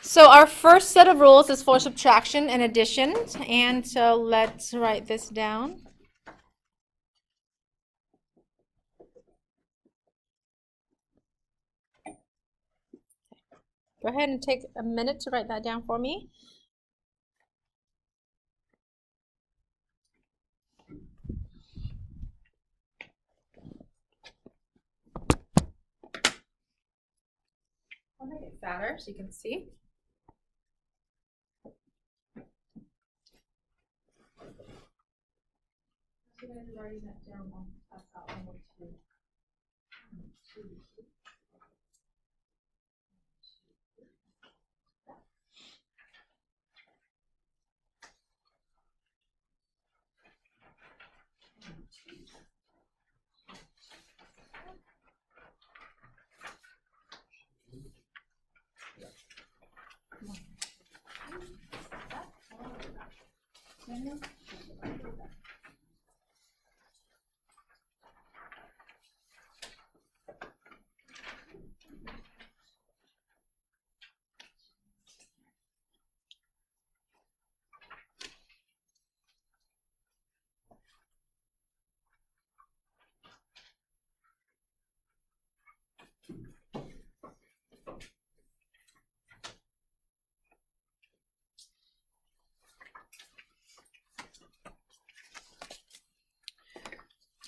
So our first set of rules is for subtraction and addition, and so let's write this down. Go ahead and take a minute to write that down for me. I'll make it fatter so you can see. I'm going to write that down on pass out one more two.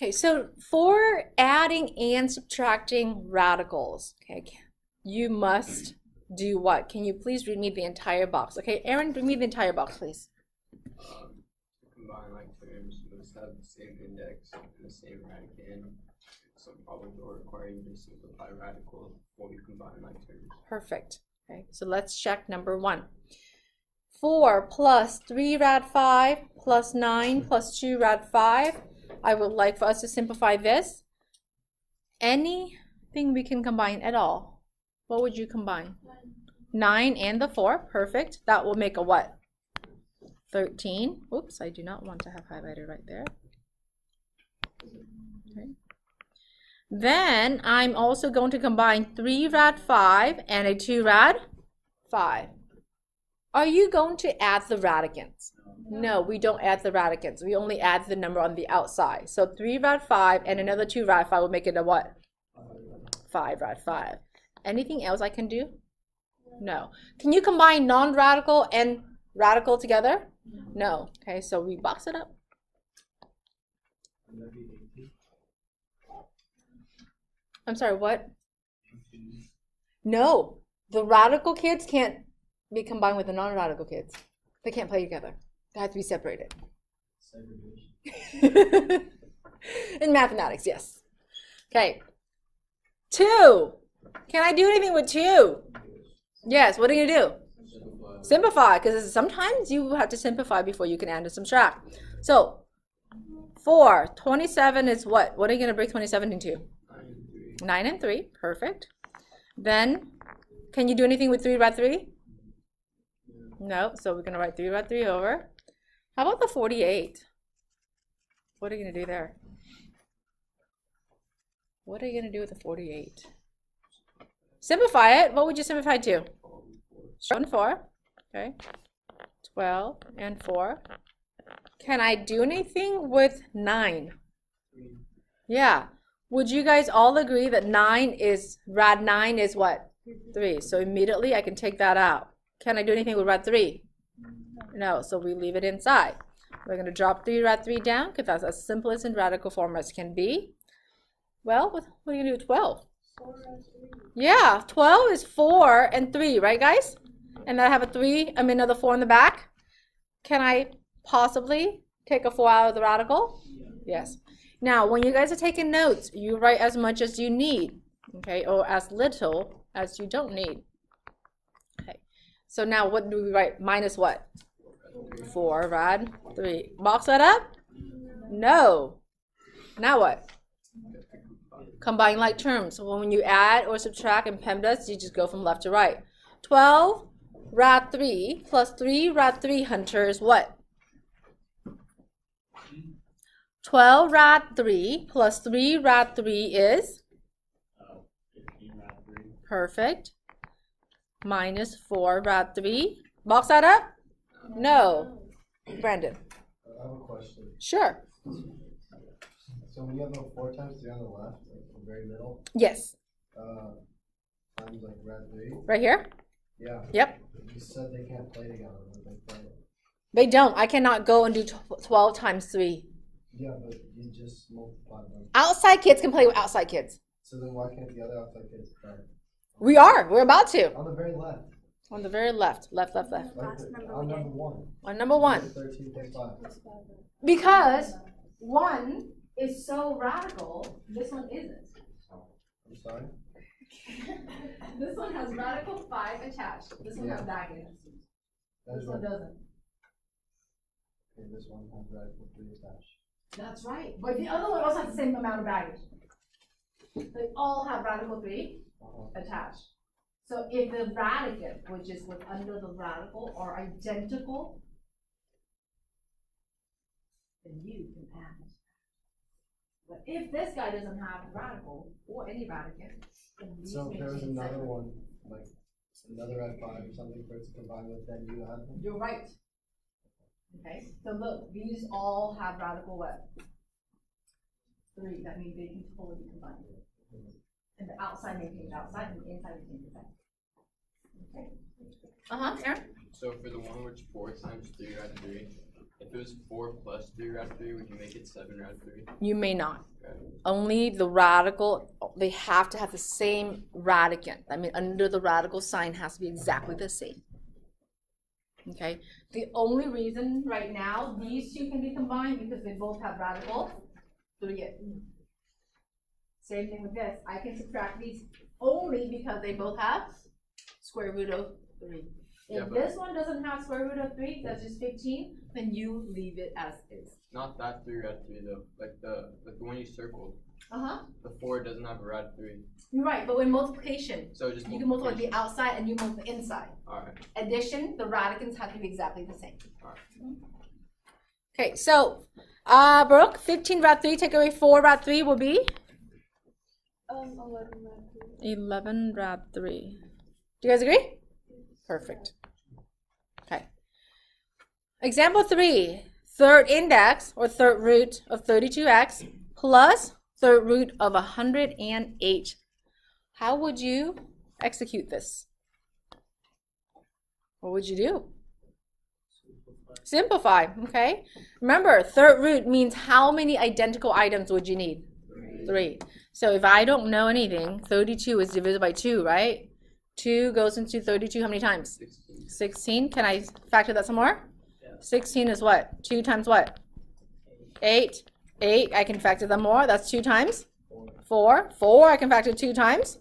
Okay, so for adding and subtracting radicals, okay, you must do what? Can you please read me the entire box? Okay, Aaron, read me the entire box, please. Combine like terms must have the same index and the same radicand. Some problems will require you to simplify radicals before you combine like terms. Perfect. Okay, so let's check number 1. 4 plus 3 rad 5 plus 9 plus 2 rad 5. I would like for us to simplify this. Anything we can combine at all. What would you combine? 9 and the 4. Perfect. That will make a what? 13. Oops, I do not want to have highlighted right there. Okay. Then I'm also going to combine 3 rad 5 and a 2 rad 5. Are you going to add the radicands? No, we don't add the radicands. We only add the number on the outside. So 3 rad 5 and another 2 rad 5 will make it a what? 5 rad 5. Anything else I can do? No. Can you combine non-radical and radical together? No. Okay, so we box it up. I'm sorry, what? No. The radical kids can't be combined with the non-radical kids. They can't play together. They have to be separated. In mathematics, yes. Okay. 2. Can I do anything with 2? Yes. What are you going to do? Simplify, because sometimes you have to simplify before you can add and subtract. So 4. 27 is what? What are you going to break 27 into? 9 and 3. Perfect. Then, can you do anything with 3 rad 3? No. So we're going to write 3 rad 3 over. How about the 48? What are you going to do there? What are you going to do with the 48? Simplify it. What would you simplify to? 12 and 4. Okay. 12 and 4. Can I do anything with 9? Yeah. Would you guys all agree that rad 9 is what? 3. So immediately I can take that out. Can I do anything with rad 3? No, so we leave it inside. We're going to drop 3 rad 3 down because that's as simple as in radical form as can be. Well, what are you going to do with 12? 4 and 3. Yeah, 12 is 4 and 3, right guys? And I have another 4 in the back. Can I possibly take a 4 out of the radical? Yes. Now, when you guys are taking notes, you write as much as you need, okay, or as little as you don't need. Okay. So now what do we write? Minus what? 4 rad 3. Box that up? No. Now what? Combine like terms. So when you add or subtract in PEMDAS, you just go from left to right. 12 rad 3 plus 3 rad 3 Hunter is what? 12 rad 3 plus 3 rad 3 is? 15 rad 3. Perfect. minus 4 rad 3. Box that up? No. Brandon. I have a question. Sure. So when you have a 4 times 3 on the left, like the very middle, Yes. times like rad 3. Right here? Yeah. Yep. You said they can't play together. Like they play. They don't. I cannot go and do 12 times 3. Yeah, but you just multiply them. Outside kids can play with outside kids. So then why can't the other outside kids play? We are. We're about to. On the very left. On the very left. Left. Like on number 1. On number 1. 13 plus 5. Because 1 is so radical, this one isn't. I'm sorry? This one has radical 5 attached. This one has baggage. This one doesn't. Okay, this one has radical 3 attached. That's right. But the other one also has the same amount of baggage. They all have radical 3 attached. So if the radicand, which is what's under the radical, are identical, then you can add. But if this guy doesn't have radical or any radicand, then these So if there was maintain another separate. one, like another rad 5 or something for it to combine with, then you add them? You're right. Okay, so look, these all have radical what? 3. That means they can totally be combined. And the outside maintains outside, and the inside maintains inside. Okay. Aaron? So for the one which 4 times 3 rad 3, if it was 4 plus 3 rad 3, would you make it 7 rad 3? You may not. Okay. Only the radical, they have to have the same radicand. I mean, under the radical sign has to be exactly the same. Okay? The only reason right now these two can be combined because they both have radical 3. Same thing with this. I can subtract these only because they both have square root of 3. Yeah, If this one doesn't have square root of 3, that's just 15, then you leave it as is. Not that 3 rad 3 though. Like the one you circled. Uh-huh. The 4 doesn't have a rad 3. You're right, but when multiplication, So just you can multiply the outside and you multiply the inside. Alright. Addition, the radicands have to be exactly the same. Alright. Okay, so, Brooke, 15 rad 3, take away 4 rad 3 will be? 11 rad 3. 11 rad 3. Do you guys agree? Perfect. Okay. Example 3. Third index, or third root of 32x, plus third root of 108. How would you execute this? What would you do? Simplify, okay? Remember, third root means how many identical items would you need? 3. So if I don't know anything, 32 is divided by 2, right? 2 goes into 32 how many times? 16. Can I factor that some more? 16 is what? 2 times what? 8. 8, I can factor them more. That's 2 times 4. 4, I can factor 2 times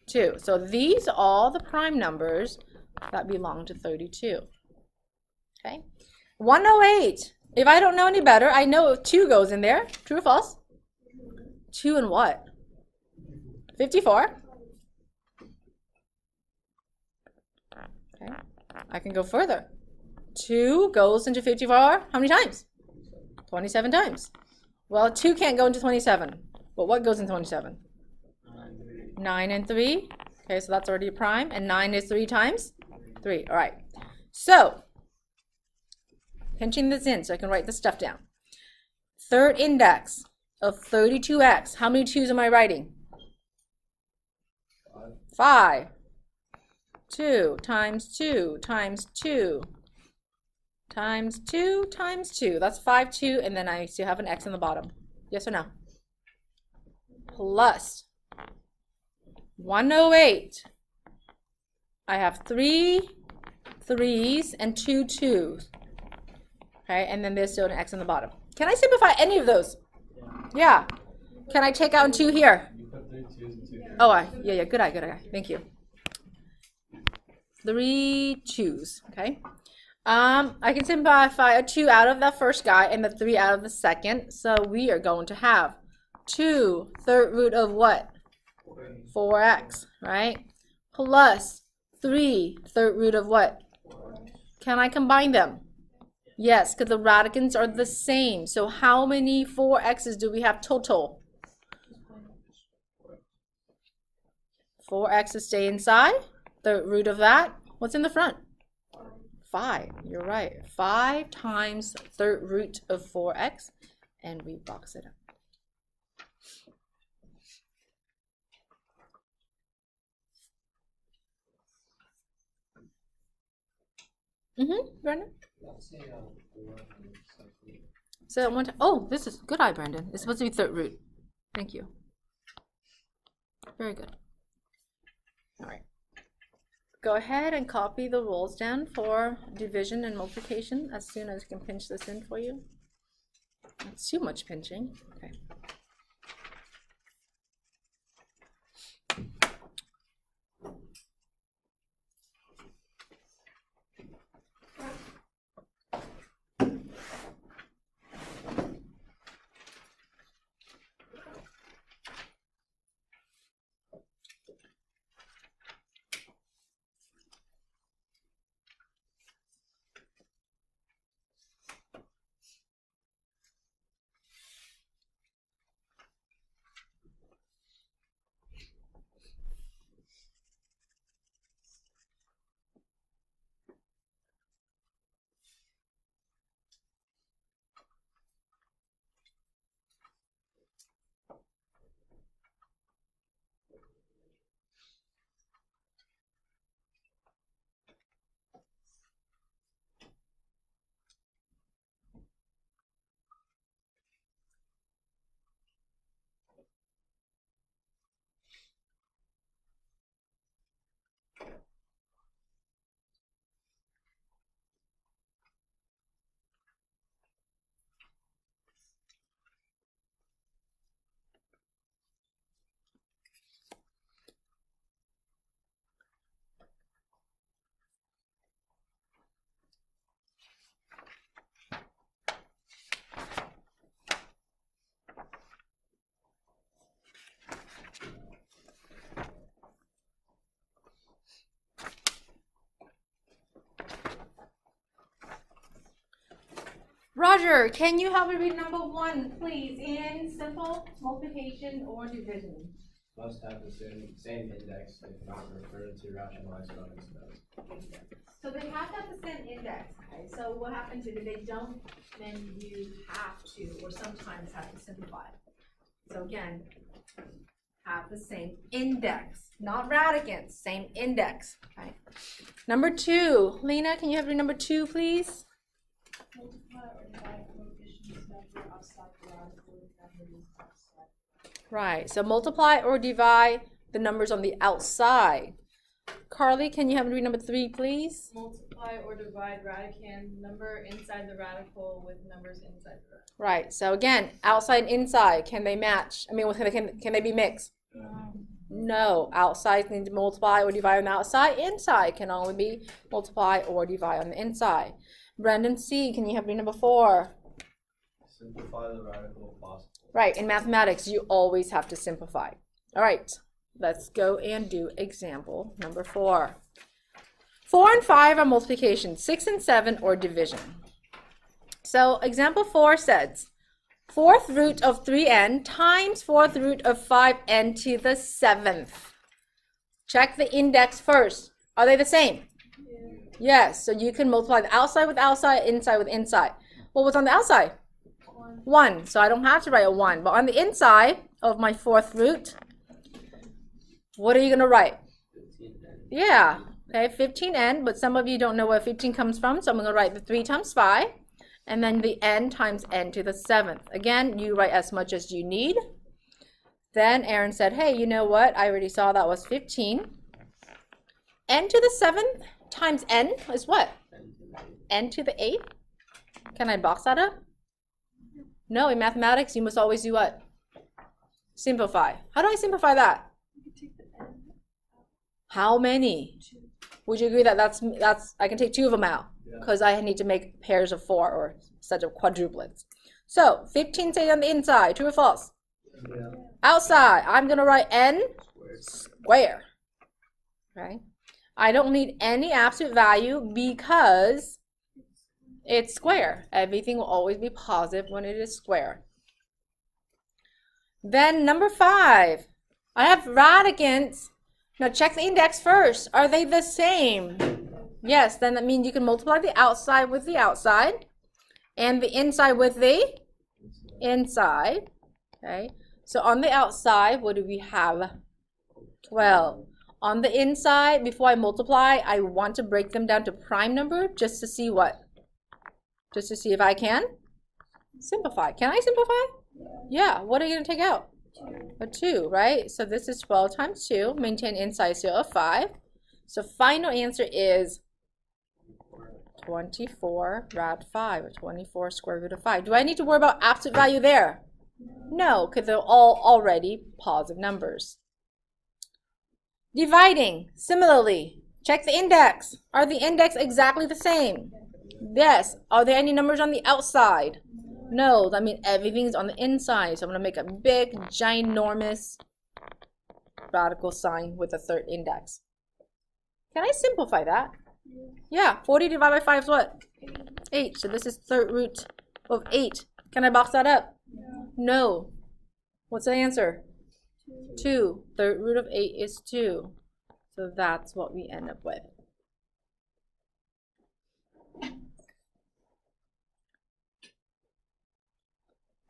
2. So these are all the prime numbers that belong to 32. Okay. 108. If I don't know any better, I know 2 goes in there. True or false? 2 and what? 54. Okay. I can go further. 2 goes into 54 how many times? 27 times. Well, 2 can't go into 27. But what goes in 27? 9 and 3. Okay, so that's already a prime. And 9 is 3 times 3. All right. So, pinching this in so I can write this stuff down. Third index of 32x. How many 2's am I writing? 5. 2 times 2 times 2 times 2 times 2. That's 5, 2, and then I still have an x in the bottom. Yes or no? Plus 108. I have 3 3's and 2 2's. Okay, and then there's still an x in the bottom. Can I simplify any of those? Yeah. Can I take out 2 here? You put 3 2's and 2. Oh, yeah, good eye. Thank you. 3 2's, okay? I can simplify a 2 out of the first guy and the 3 out of the second. So we are going to have 2 third root of what? 4x, right? Plus 3 third root of what? Can I combine them? Yes, because the radicands are the same. So how many 4x's do we have total? 4x's stay inside. third root of that. What's in the front? 5. You're right. 5 times third root of 4x, and we box it up. Brandon? So one. Oh, this is good eye, Brandon. It's supposed to be third root. Thank you. Very good. All right. Go ahead and copy the rules down for division and multiplication as soon as I can pinch this in for you. That's too much pinching. Okay. Roger, can you help me read number 1, please, in simple multiplication or division? Must have the same index if not referred to rationalized products. So they have to have the same index. Okay, so what happens if they don't, then you have to, or sometimes have to simplify. So again, have the same index, not radicants, same index. Okay. Number 2, Lena, can you have your number 2, please? Multiply or divide coefficients number outside the radical with numbers outside. Right, so multiply or divide the numbers on the outside. Carly, can you have me read number 3, please? Multiply or divide radicand number inside the radical with numbers inside the radical. Right, so again, outside and inside, can they match? I mean, can they be mixed? No, outside need to multiply or divide on the outside. Inside can only be multiply or divide on the inside. Brendan C., can you have me number 4? Simplify the radical if possible. Right, in mathematics, you always have to simplify. All right, let's go and do example number 4. 4 and 5 are multiplication, 6 and 7 or division. So example 4 says, 4th root of 3n times 4th root of 5n to the 7th. Check the index first. Are they the same? Yes, so you can multiply the outside with outside, inside with inside. Well, what's on the outside? 1. So I don't have to write a 1. But on the inside of my 4th root, what are you going to write? 15n. Yeah, okay, 15n, but some of you don't know where 15 comes from, so I'm going to write the 3 times 5, and then the n times n to the 7th. Again, you write as much as you need. Then Aaron said, hey, you know what? I already saw that was 15. N to the 7th times n is what? N to the 8th? Can I box that up? No, in mathematics, you must always do what? Simplify. How do I simplify that? You can take the n. How many? Would you agree that that's I can take 2 of them out because I need to make pairs of 4 or sets of quadruplets. So 15 stays on the inside, true or false? Yeah. Outside, I'm going to write n square. Right? I don't need any absolute value because it's square. Everything will always be positive when it is square. Then number 5, I have radicands Now check the index first. Are they the same? Yes, then that means you can multiply the outside with the outside and the inside with the inside. Okay, so on the outside, what do we have? 12. On the inside, before I multiply, I want to break them down to prime number just to see what? Just to see if I can simplify. Can I simplify? Yeah, what are you going to take out? A 2, right? So this is 12 times 2. Maintain inside 0 of 5. So final answer is 24 rad 5, or 24 square root of 5. Do I need to worry about absolute value there? No, because they're all already positive numbers. Dividing, similarly, check the index. Are the index exactly the same? Yes. Are there any numbers on the outside? No, that means everything's on the inside. So I'm going to make a big, ginormous radical sign with a third index. Can I simplify that? Yeah, 40 divided by 5 is what? 8. So this is third root of 8. Can I box that up? No. What's the answer? 2. Third root of 8 is 2. So that's what we end up with.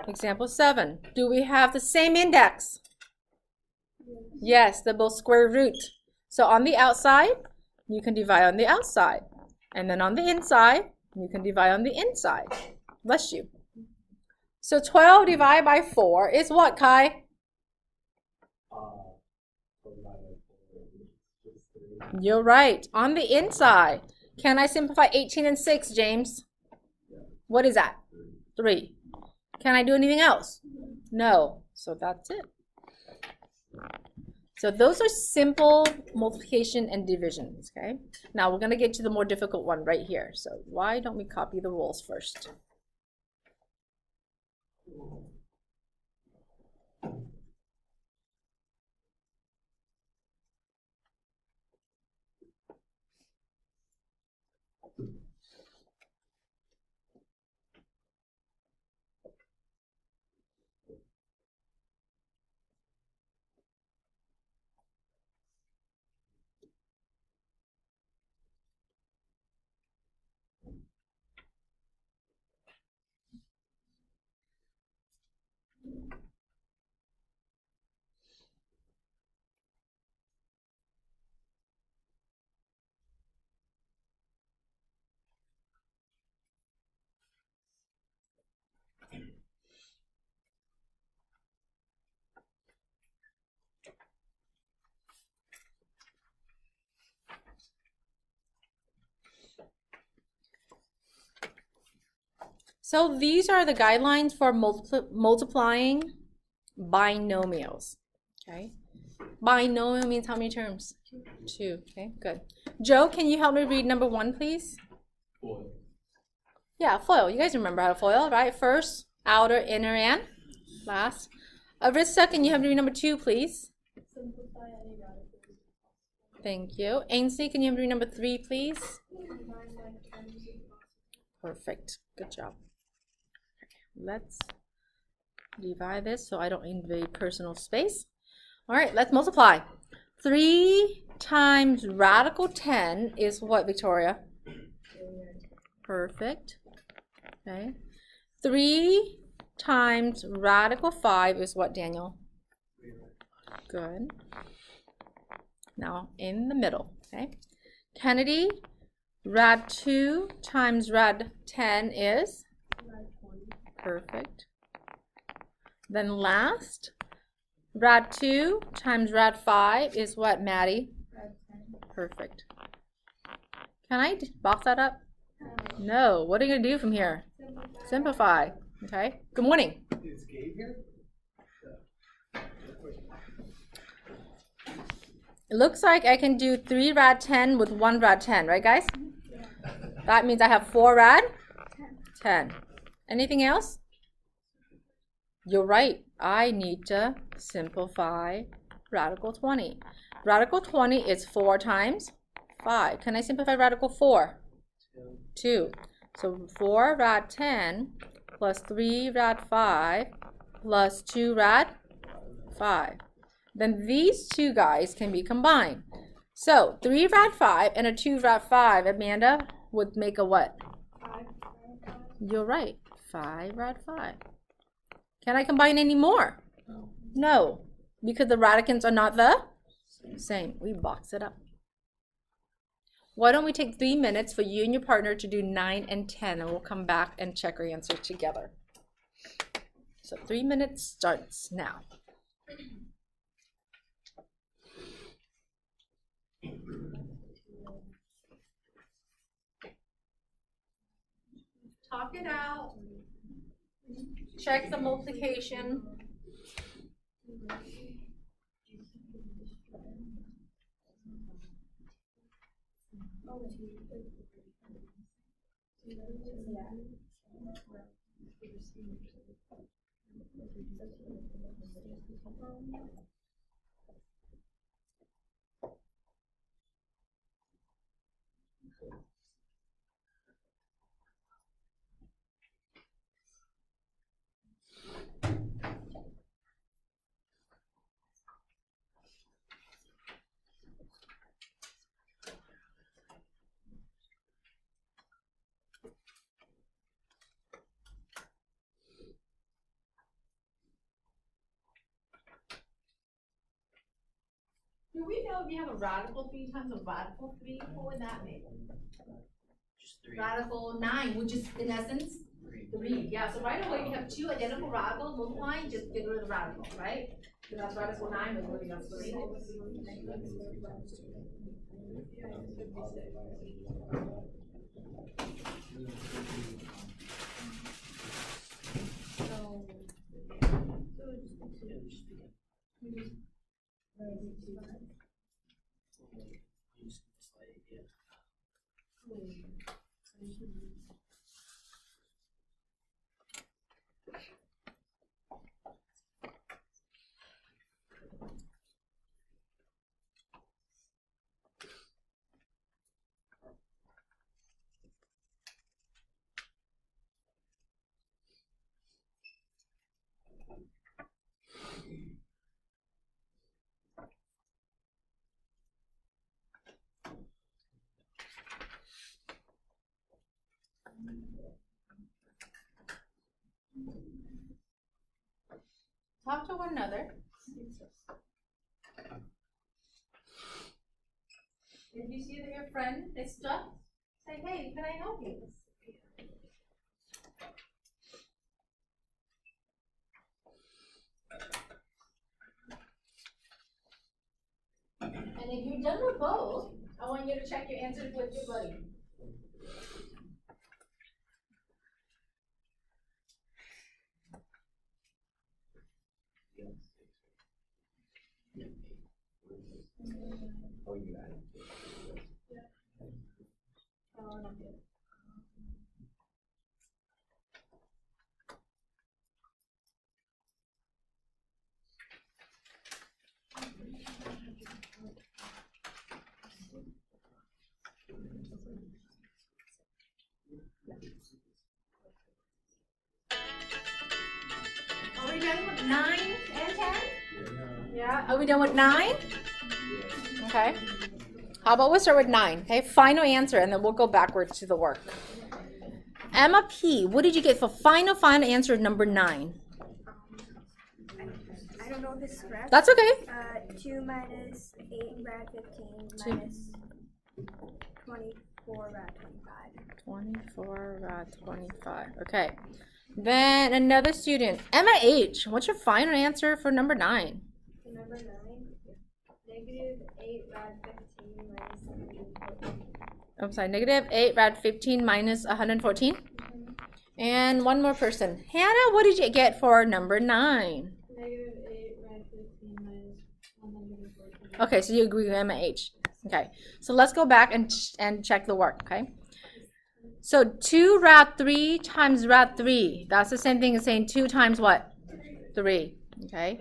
Example 7. Do we have the same index? Yes, they're both square root. So on the outside, you can divide on the outside. And then on the inside, you can divide on the inside. Bless you. So 12 divided by 4 is what, Kai? You're right. On the inside. Can I simplify 18 and 6, James? What is that? 3. Can I do anything else? No. So that's it. So those are simple multiplication and divisions, okay? Now we're going to get to the more difficult one right here. So why don't we copy the rules first? So these are the guidelines for multiplying binomials, okay? Binomial means how many terms? 2, okay, good. Joe, can you help me read number 1, please? Foil. Yeah, FOIL. You guys remember how to FOIL, right? First, outer, inner, and last. Arissa, can you help me read number 2, please? Simplify any radical. Thank you. Ainsley, can you help me read number 3, please? Combine like terms if possible. Perfect. Good job. Let's divide this so I don't invade personal space. All right, let's multiply. 3 times radical 10 is what, Victoria? Perfect. Okay. 3 times radical 5 is what, Daniel? Good. Now in the middle, okay? Kennedy, rad 2 times rad 10 is? Perfect. Then last, rad 2 times rad 5 is what, Maddie? Perfect. Can I box that up? No. What are you going to do from here? Simplify. Okay. Good morning. Is Gabe here? It looks like I can do 3 rad 10 with 1 rad 10, right, guys? That means I have 4 rad 10. Anything else? You're right. I need to simplify radical 20. Radical 20 is 4 times 5. Can I simplify radical 4? 2. So 4 rad 10 plus 3 rad 5 plus 2 rad 5. then these two guys can be combined. So 3 rad 5 and a 2 rad 5, Amanda, would make a what? 5 rad 5. You're right. 5 rad 5. Can I combine any more? No, because the radicands are not the same. We box it up. Why don't we take 3 minutes for you and your partner to do 9 and 10, and we'll come back and check our answer together. So 3 minutes starts now. Talk it out. Check the multiplication. Do we know if you have a radical 3 times a radical 3, what would that make? Just 3. Radical 9, which is in essence 3. Yeah, so right away we have 2 identical radicals multiplying, just get rid of the radical, right? So that's radical 9, but we have 3. Talk to one another. If you see that your friend is stuck, say, hey, can I help you? And if you're done with both, I want you to check your answers with your buddy. Oh, you got it. Oh, not good. Are we done with 9 and 10? Yeah. Are we done with 9? Okay. How about we'll start with 9? Okay. Final answer, and then we'll go backwards to the work. Emma P., what did you get for final answer number 9? I don't know if this is correct. That's okay. 2 minus 8 rad 15 minus 24 rad 25. 24 rad 25. Okay. Then another student, Emma H., what's your final answer for number 9? Number 9, negative 8 rad 15 minus 114. I'm sorry, negative 8 rad 15 minus 114. Mm-hmm. And one more person. Hannah, what did you get for number 9? Negative 8 rad 15 minus 114. Okay, so you agree with Emma H. Okay, so let's go back and check the work, okay? So 2 rad 3 times rad 3. That's the same thing as saying 2 times what? 3, okay?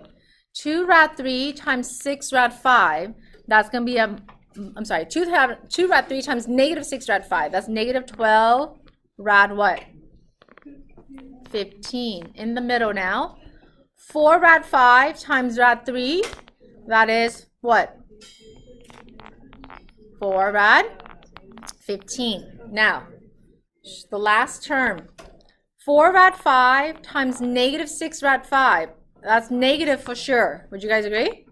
2 rad 3 times 6 rad 5. That's going to be I'm sorry, 2 rad 3 times negative 6 rad 5. That's negative 12 rad what? 15. In the middle now. 4 rad 5 times rad 3. That is what? 4 rad 15. Now, the last term. 4 rad 5 times negative 6 rad 5. That's negative for sure. Would you guys agree?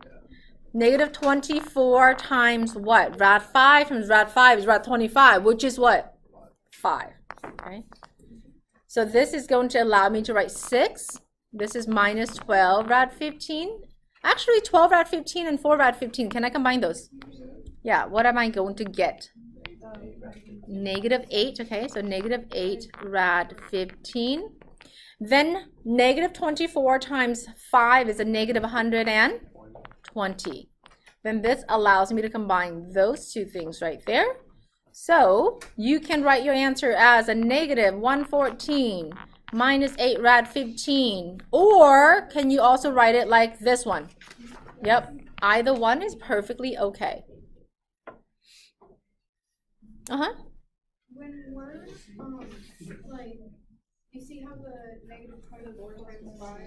Negative 24 times what? Rad 5 times rad 5 is rad 25, which is what? 5. Okay. So this is going to allow me to write 6. This is minus 12 rad 15. Actually, 12 rad 15 and 4 rad 15. Can I combine those? Yeah, what am I going to get? Negative 8, okay, so negative 8 rad 15. Then negative 24 times 5 is a negative 120. Then this allows me to combine those two things right there. So you can write your answer as a negative 114 minus 8 rad 15. Or can you also write it like this one? Yep, either one is perfectly okay. When we're, like, you see how the negative 24 times 5?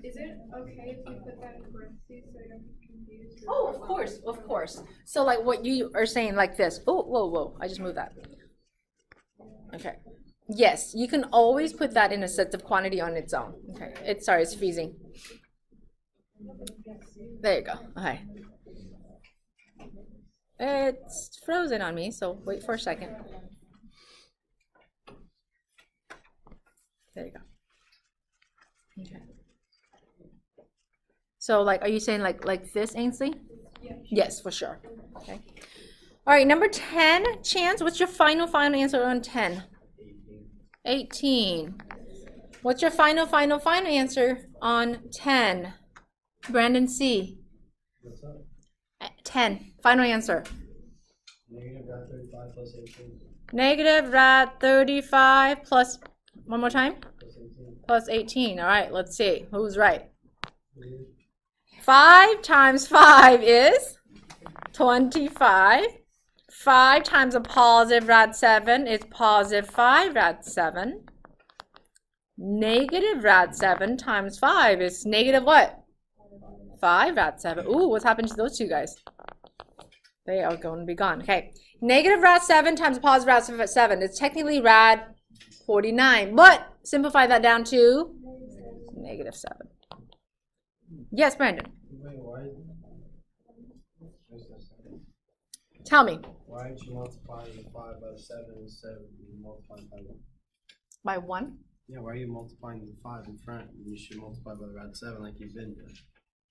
Is it okay if we put that in parentheses so you don't get confused? Oh, of course, of course. So like what you are saying like this. Oh, whoa, I just moved that. Okay. Yes, you can always put that in a set of quantity on its own. Okay. It's freezing. There you go. Okay. It's frozen on me, so wait for a second. There you go. Okay. So like, are you saying like this, Ainsley? Yeah. Yes, for sure. Okay. All right, number 10, Chance, what's your final answer on 10? 18. What's your final answer on 10? Brandon C. What's up? 10. Final answer. Negative rad 35 plus 18. Negative rad 35 plus, one more time? Plus 18. Plus 18. All right, let's see. Who's right? 5 times 5 is 25. 5 times a positive rad 7 is positive 5 rad 7. Negative rad 7 times 5 is negative what? 5 rad 7. Ooh, what's happened to those two guys? They are going to be gone. Okay. Negative rad 7 times positive rad 7. It's technically rad 49. But simplify that down to negative 7. Yes, Brandon. Wait, why? Tell me. Why aren't you multiplying the 5 by the 7 instead of multiplying by 1? By 1? Yeah, why are you multiplying the 5 in front? You should multiply by the rad 7 like you've been doing.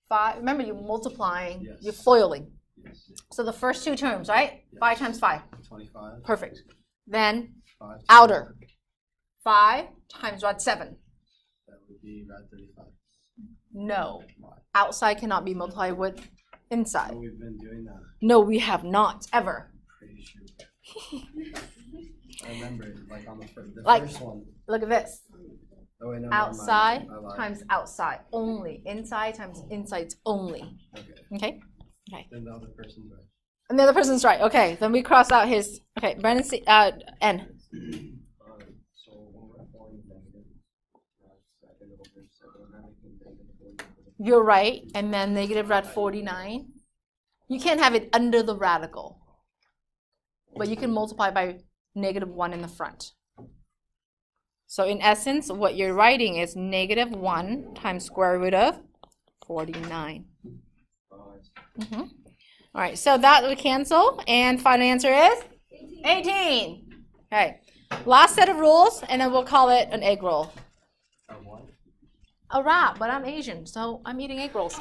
5. Remember, you're multiplying. Yes. You're foiling. Yes. So the first two terms, right? Yes. 5 times 5. 25. Perfect. Then 5 times outer. 5 times rad 7. That would be rad 35. No. Why? Outside cannot be multiplied with inside. Oh, we've been doing that. No, we have not, ever. Pretty sure. I remember it, like on the Like- first one. Look at this. Oh, wait, no, Outside never mind. I lied. times outside only. Inside times insides only. Okay. Okay? Then the other person's right. And the other person's right. Okay, then we cross out his. Okay, Brandon C. N. So when we're applying negative rad 7 over 7, I'm making negative 49. You're right. And then negative rad 49. You can't have it under the radical. But you can multiply by negative 1 in the front. So in essence, what you're writing is negative 1 times square root of 49. All right, so that would cancel. And final answer is 18. Okay, last set of rules, and then we'll call it an egg roll. What? A wrap, but I'm Asian, so I'm eating egg rolls.